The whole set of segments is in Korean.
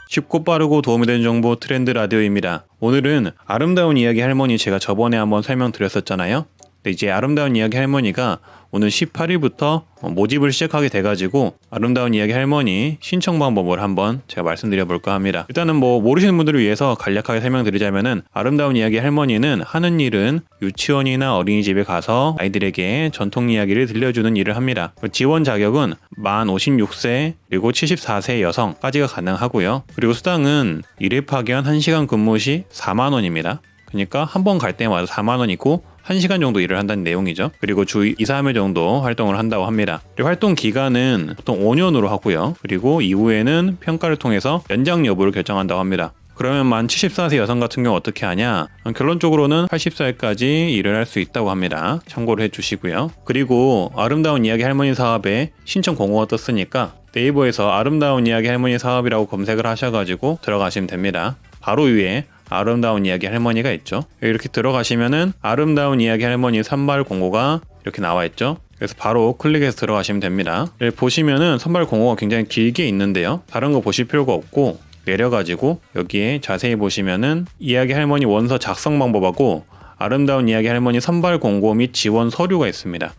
쉽고 빠르고 도움이 되는 정보 트렌드 라디오입니다. 오늘은 아름다운 이야기 할머니 제가 저번에 한번 설명드렸었잖아요. 근데 이제 아름다운 이야기 할머니가 오늘 18일부터 모집을 시작하게 돼가지고 아름다운 이야기 할머니 신청 방법을 한번 제가 말씀드려 볼까 합니다. 일단은 모르시는 분들을 위해서 간략하게 설명드리자면은 아름다운 이야기 할머니는 하는 일은 유치원이나 어린이집에 가서 아이들에게 전통 이야기를 들려주는 일을 합니다. 지원 자격은 만 56세 그리고 74세 여성까지가 가능하고요. 그리고 수당은 1회 파견 1시간 근무 시 4만 원입니다. 그러니까 한 번 갈 때마다 4만 원이고 1시간 정도 일을 한다는 내용이죠. 그리고 주 2, 3회 정도 활동을 한다고 합니다. 그리고 활동 기간은 보통 5년으로 하고요. 그리고 이후에는 평가를 통해서 연장 여부를 결정한다고 합니다. 그러면 만 74세 여성 같은 경우 어떻게 하냐? 결론적으로는 80살까지 일을 할 수 있다고 합니다. 참고를 해주시고요. 그리고 아름다운 이야기 할머니 사업에 신청 공고가 떴으니까 네이버에서 아름다운 이야기 할머니 사업이라고 검색을 하셔가지고 들어가시면 됩니다. 바로 위에 아름다운 이야기 할머니가 있죠. 이렇게 들어가시면은 아름다운 이야기 할머니 선발 공고가 이렇게 나와 있죠. 그래서 바로 클릭해서 들어가시면 됩니다. 보시면은 선발 공고가 굉장히 길게 있는데요. 다른 거 보실 필요가 없고 내려가지고 여기에 자세히 보시면은 이야기 할머니 원서 작성 방법하고 아름다운 이야기 할머니 선발 공고 및 지원 서류가 있습니다.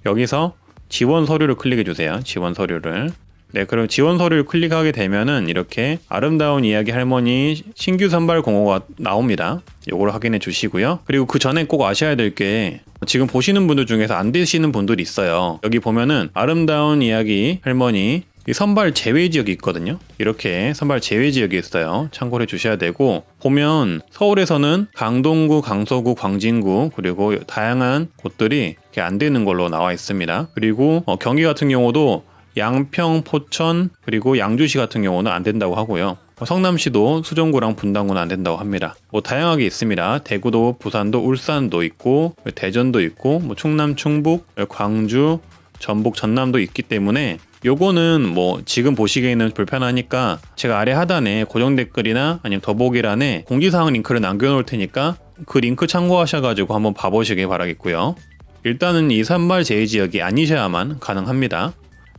여기서 지원 서류를 클릭해 주세요. 지원 서류를. 네, 그럼 지원 서류를 클릭하게 되면은 이렇게 아름다운 이야기 할머니 신규 선발 공고가 나옵니다. 요거를 확인해 주시고요. 그리고 그 전에 꼭 아셔야 될 게 지금 보시는 분들 중에서 안 되시는 분들이 있어요. 여기 보면은 아름다운 이야기 할머니 이 선발 제외 지역이 있거든요. 이렇게 선발 제외 지역이 있어요. 참고를 해 주셔야 되고 보면 서울에서는 강동구, 강서구, 광진구 그리고 다양한 곳들이 이렇게 안 되는 걸로 나와 있습니다. 그리고 경기 같은 경우도 양평, 포천, 그리고 양주시 같은 경우는 안 된다고 하고요. 성남시도 수정구랑 분당구는 안 된다고 합니다. 다양하게 있습니다. 대구도, 부산도, 울산도 있고, 대전도 있고, 충남, 충북, 광주, 전북, 전남도 있기 때문에 요거는 지금 보시기에는 불편하니까 제가 아래 하단에 고정 댓글이나 아니면 더보기란에 공지사항 링크를 남겨놓을 테니까 그 링크 참고하셔가지고 한번 봐보시길 바라겠고요. 일단은 이 선발 제외 지역이 아니셔야만 가능합니다.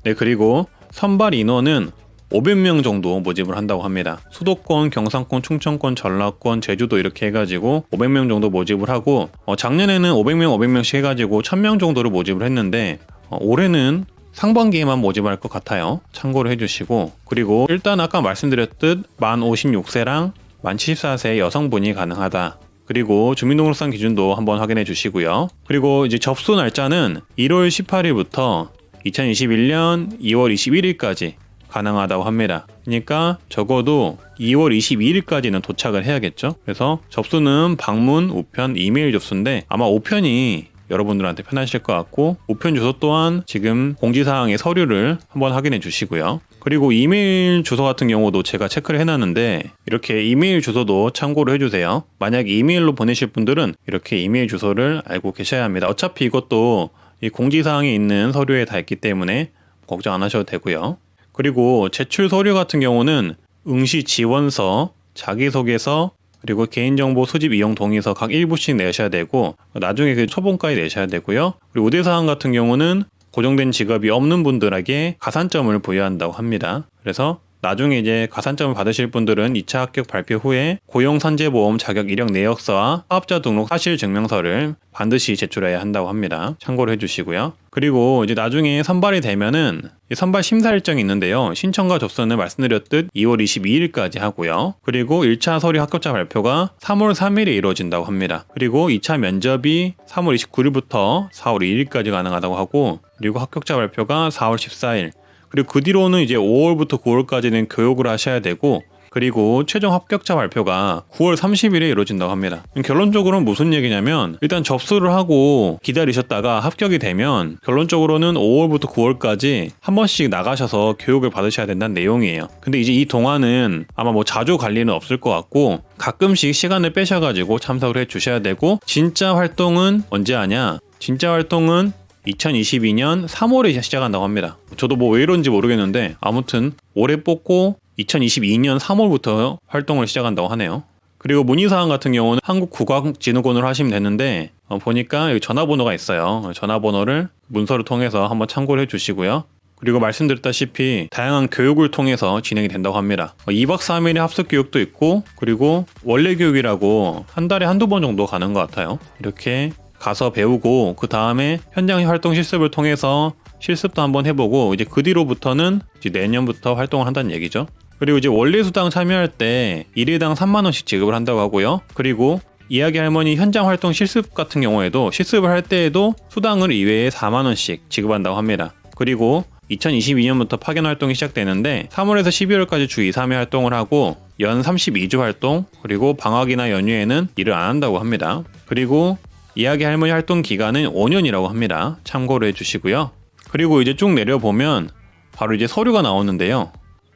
네, 그리고 선발 인원은 500명 정도 모집을 한다고 합니다. 수도권, 경상권, 충청권, 전라권, 제주도 이렇게 해가지고 500명 정도 모집을 하고 작년에는 500명씩 해가지고 1000명 정도를 모집을 했는데 올해는 상반기에만 모집할 것 같아요. 참고를 해주시고 그리고 일단 아까 말씀드렸듯 만 56세랑 만 74세 여성분이 가능하다. 그리고 주민등록상 기준도 한번 확인해 주시고요. 그리고 이제 접수 날짜는 1월 18일부터 2021년 2월 21일까지 가능하다고 합니다. 그러니까 적어도 2월 22일까지는 도착을 해야겠죠. 그래서 접수는 방문, 우편, 이메일 접수인데 아마 우편이 여러분들한테 편하실 것 같고 우편 주소 또한 지금 공지사항의 서류를 한번 확인해 주시고요. 그리고 이메일 주소 같은 경우도 제가 체크를 해놨는데 이렇게 이메일 주소도 참고를 해주세요. 만약 이메일로 보내실 분들은 이렇게 이메일 주소를 알고 계셔야 합니다. 어차피 이것도 이 공지사항에 있는 서류에 다 있기 때문에 걱정 안 하셔도 되고요. 그리고 제출 서류 같은 경우는 응시 지원서, 자기소개서, 그리고 개인정보 수집 이용 동의서 각 1부씩 내셔야 되고 나중에 그 초본까지 내셔야 되고요. 그리고 우대사항 같은 경우는 고정된 직업이 없는 분들에게 가산점을 부여한다고 합니다. 그래서 나중에 이제 가산점을 받으실 분들은 2차 합격 발표 후에 고용선제보험 자격 이력 내역서와 사업자 등록 사실 증명서를 반드시 제출해야 한다고 합니다. 참고를 해주시고요. 그리고 이제 나중에 선발이 되면은 선발 심사 일정이 있는데요. 신청과 접수는 말씀드렸듯 2월 22일까지 하고요. 그리고 1차 서류 합격자 발표가 3월 3일에 이루어진다고 합니다. 그리고 2차 면접이 3월 29일부터 4월 2일까지 가능하다고 하고 그리고 합격자 발표가 4월 14일 그리고 그 뒤로는 이제 5월부터 9월까지는 교육을 하셔야 되고 그리고 최종 합격자 발표가 9월 30일에 이루어진다고 합니다. 결론적으로는 무슨 얘기냐면 일단 접수를 하고 기다리셨다가 합격이 되면 결론적으로는 5월부터 9월까지 한 번씩 나가셔서 교육을 받으셔야 된다는 내용이에요. 근데 이제 이 동안은 아마 자주 갈 일은 없을 것 같고 가끔씩 시간을 빼셔가지고 참석을 해 주셔야 되고 진짜 활동은 언제 하냐? 진짜 활동은 2022년 3월에 시작한다고 합니다. 저도 왜 이런지 모르겠는데 아무튼 올해 뽑고 2022년 3월부터 활동을 시작한다고 하네요. 그리고 문의사항 같은 경우는 한국국악진흥원으로 하시면 되는데 보니까 여기 전화번호가 있어요. 전화번호를 문서를 통해서 한번 참고를 해주시고요. 그리고 말씀드렸다시피 다양한 교육을 통해서 진행이 된다고 합니다. 2박 3일의 합숙 교육도 있고 그리고 원래 교육이라고 한 달에 한두 번 정도 가는 것 같아요. 이렇게 가서 배우고 그 다음에 현장 활동 실습을 통해서 실습도 한번 해보고 이제 그 뒤로부터는 이제 내년부터 활동을 한다는 얘기죠. 그리고 이제 원래 수당 참여할 때 1회당 3만 원씩 지급을 한다고 하고요. 그리고 이야기 할머니 현장 활동 실습 같은 경우에도 실습을 할 때에도 수당을 이외에 4만 원씩 지급한다고 합니다. 그리고 2022년부터 파견 활동이 시작되는데 3월에서 12월까지 주 2, 3회 활동을 하고 연 32주 활동 그리고 방학이나 연휴에는 일을 안 한다고 합니다. 그리고 이야기 할머니 활동 기간은 5년이라고 합니다. 참고를 해주시고요. 그리고 이제 쭉 내려보면 바로 이제 서류가 나오는데요.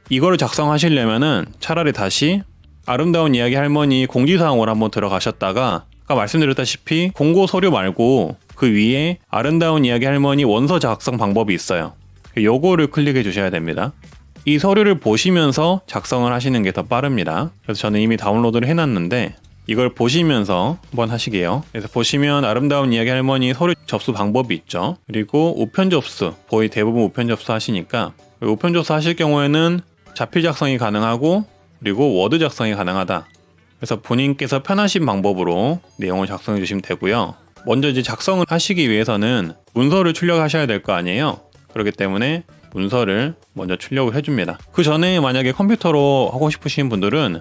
이거를 작성하시려면은 차라리 다시 아름다운 이야기 할머니 공지사항으로 한번 들어가셨다가 아까 말씀드렸다시피 공고 서류 말고 그 위에 아름다운 이야기 할머니 원서 작성 방법이 있어요. 요거를 클릭해 주셔야 됩니다. 이 서류를 보시면서 작성을 하시는 게 더 빠릅니다. 그래서 저는 이미 다운로드를 해놨는데 이걸 보시면서 한번 하시게요. 그래서 보시면 아름다운 이야기 할머니 서류 접수 방법이 있죠. 그리고 우편 접수, 거의 대부분 우편 접수 하시니까 우편 접수 하실 경우에는 자필 작성이 가능하고 그리고 워드 작성이 가능하다. 그래서 본인께서 편하신 방법으로 내용을 작성해 주시면 되고요. 먼저 이제 작성을 하시기 위해서는 문서를 출력하셔야 될 거 아니에요. 그렇기 때문에 문서를 먼저 출력을 해줍니다. 그 전에 만약에 컴퓨터로 하고 싶으신 분들은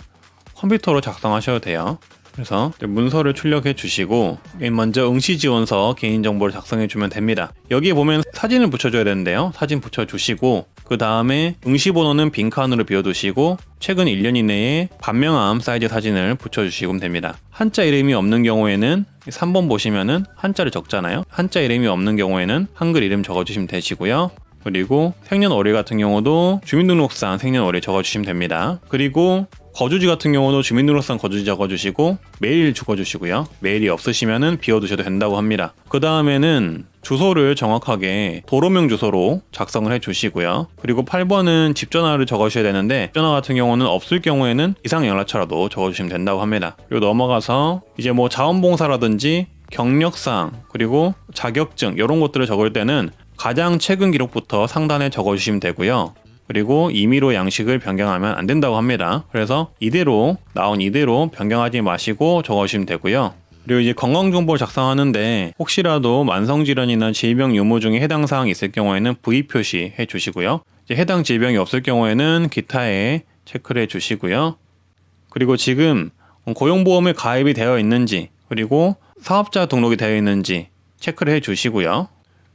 컴퓨터로 작성하셔도 돼요. 그래서 문서를 출력해 주시고 먼저 응시지원서 개인정보를 작성해 주면 됩니다. 여기에 보면 사진을 붙여줘야 되는데요. 사진 붙여주시고 그 다음에 응시번호는 빈칸으로 비워두시고 최근 1년 이내에 반명함 사이즈 사진을 붙여주시면 됩니다. 한자 이름이 없는 경우에는 3번 보시면은 한자를 적잖아요. 한자 이름이 없는 경우에는 한글 이름 적어주시면 되시고요. 그리고 생년월일 같은 경우도 주민등록상 생년월일 적어주시면 됩니다. 그리고 거주지 같은 경우도 주민등록상 거주지 적어주시고 메일 적어주시고요. 메일이 없으시면은 비워두셔도 된다고 합니다. 그 다음에는 주소를 정확하게 도로명 주소로 작성을 해주시고요. 그리고 8번은 집전화를 적어주셔야 되는데 집전화 같은 경우는 없을 경우에는 이상연락처라도 적어주시면 된다고 합니다. 그리고 넘어가서 이제 뭐 자원봉사라든지 경력상 그리고 자격증 이런 것들을 적을 때는 가장 최근 기록부터 상단에 적어주시면 되고요. 그리고 임의로 양식을 변경하면 안 된다고 합니다. 그래서 나온 이대로 변경하지 마시고 적어주시면 되고요. 그리고 이제 건강정보를 작성하는데 혹시라도 만성질환이나 질병 유무 중에 해당 사항이 있을 경우에는 V 표시해 주시고요. 이제 해당 질병이 없을 경우에는 기타에 체크를 해 주시고요. 그리고 지금 고용보험에 가입이 되어 있는지 그리고 사업자 등록이 되어 있는지 체크를 해 주시고요.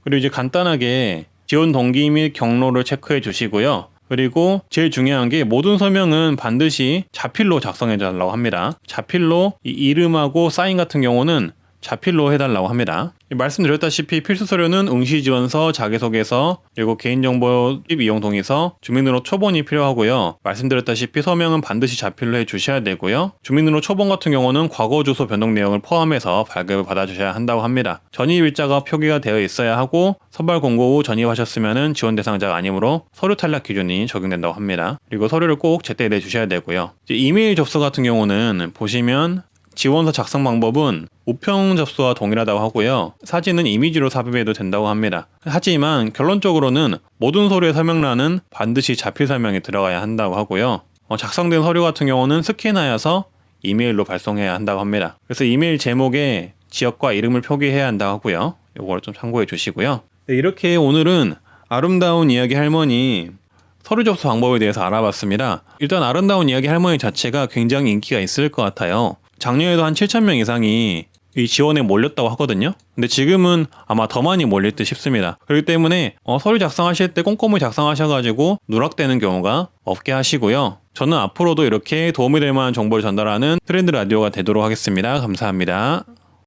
그리고 이제 간단하게 지원 동기 및 경로를 체크해 주시고요. 그리고 제일 중요한 게 모든 서명은 반드시 자필로 작성해 달라고 합니다. 자필로 이 이름하고 사인 같은 경우는 자필로 해달라고 합니다. 말씀드렸다시피 필수 서류는 응시지원서, 자기소개서, 그리고 개인정보 이용 동의서, 주민등록 초본이 필요하고요. 말씀드렸다시피 서명은 반드시 자필로 해주셔야 되고요. 주민등록 초본 같은 경우는 과거 주소 변동 내용을 포함해서 발급을 받아주셔야 한다고 합니다. 전입일자가 표기가 되어 있어야 하고 선발 공고 후 전입하셨으면 지원 대상자가 아니므로 서류 탈락 기준이 적용된다고 합니다. 그리고 서류를 꼭 제때 내주셔야 되고요. 이제 이메일 접수 같은 경우는 보시면 지원서 작성 방법은 우편 접수와 동일하다고 하고요. 사진은 이미지로 삽입해도 된다고 합니다. 하지만 결론적으로는 모든 서류의 설명란은 반드시 자필 설명이 들어가야 한다고 하고요. 작성된 서류 같은 경우는 스캔하여서 이메일로 발송해야 한다고 합니다. 그래서 이메일 제목에 지역과 이름을 표기해야 한다고 하고요. 이걸 좀 참고해 주시고요. 네, 이렇게 오늘은 아름다운 이야기 할머니 서류 접수 방법에 대해서 알아봤습니다. 일단 아름다운 이야기 할머니 자체가 굉장히 인기가 있을 것 같아요. 작년에도 한 7,000명 이상이 이 지원에 몰렸다고 하거든요. 근데 지금은 아마 더 많이 몰릴 듯 싶습니다. 그렇기 때문에 서류 작성하실 때 꼼꼼히 작성하셔가지고 누락되는 경우가 없게 하시고요. 저는 앞으로도 이렇게 도움이 될 만한 정보를 전달하는 트렌드 라디오가 되도록 하겠습니다. 감사합니다.